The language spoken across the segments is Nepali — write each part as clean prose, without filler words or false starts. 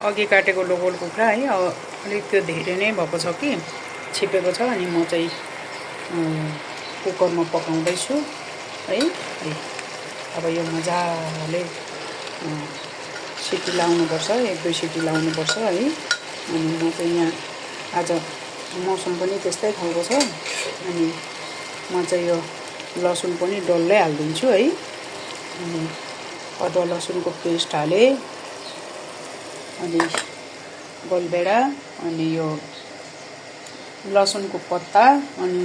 अघि काटेको लोकल कुखुरा है अलिक त्यो धेरै नै भएको छ कि छिपेको छ अनि म चाहिँ कुकरमा पकाउँदैछु है। अब यो मजाले सिटी लाउनुपर्छ, 1-2 सिटी लाउनुपर्छ है। अनि म चाहिँ यहाँ आज मौसम पनि त्यस्तै खालको छ अनि म चाहिँ यो लसुन पनि डल्लै हालिदिन्छु है। अनि अदुवा लसुनको पेस्ट हाले, अनि गोलभेडा, अनि यो लसुनको पत्ता, अनि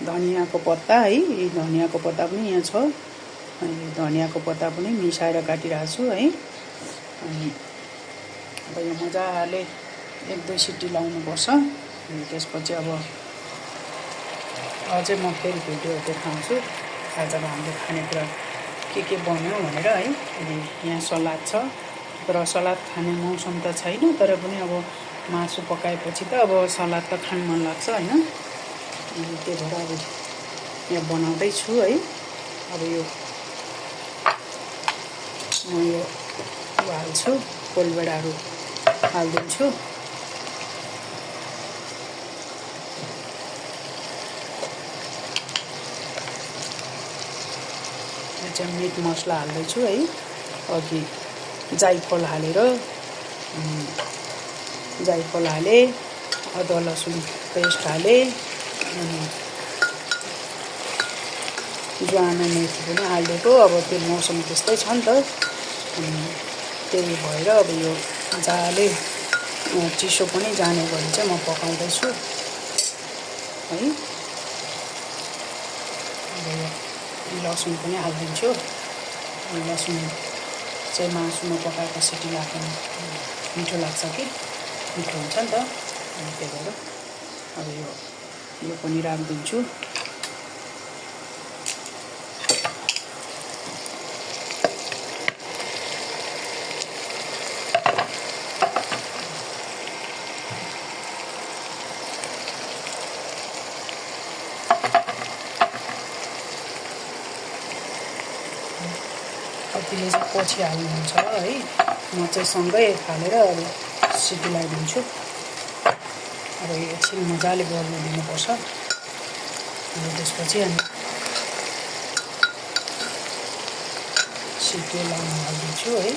धनियाको पत्ता है। यो धनियाको पत्ता पनि यहाँ छ, अनि धनियाको पत्ता पनि मिसाएर काटिरहेको छु है। अनि अब यो मजाले 1-2 सिटी लाउनुपर्छ। अनि त्यसपछि अब अझै म फेरि भिडियो देखाउँछु आजको हाम्रो खानेकुरा के बन्यो भनेर है। अनि यहाँ सलाद छ, तर सलाद खाने मौसम त छैन, तर पनि अब मासु पकाएपछि त अब सलाद त खान मन लाग्छ हैन। अनि त्यही भएर अब यहाँ बनाउँदैछु है। अब यो म यो हाल्छु, गोलभेडाहरू हालिदिन्छु। यो चाहिँ मिट मसला हाल्दैछु है। अघि जाइफल हालेर जाइफल हाले, अदुवा लसुन पेस्ट हाले, अनि ज्वानो मेथी पनि हालिदिएको। अब त्यो मौसम त्यस्तै छ नि त, अनि त्यही भएर अब यो मजाले चिसो पनि जाने गरी चाहिँ म पकाउँदैछु है। अब यो लसुन पनि हालिदिन्छु। लसुन चाहिँ मासुमा पकाएको सिटी लाग्यो मिठो लाग्छ कि, मिठो हुन्छ नि त। अनि त्यही भएर अब यो पनि राखिदिन्छु। कतिले चाहिँ पछि हाल्नुहुन्छ है, म चाहिँ सँगै हालेर अब सिटी लगाइदिन्छु। अब यो एकछिन मजाले गर्नु दिनुपर्छ। अनि त्यसपछि अनि सिटी लाउनु हालिदिन्छु है।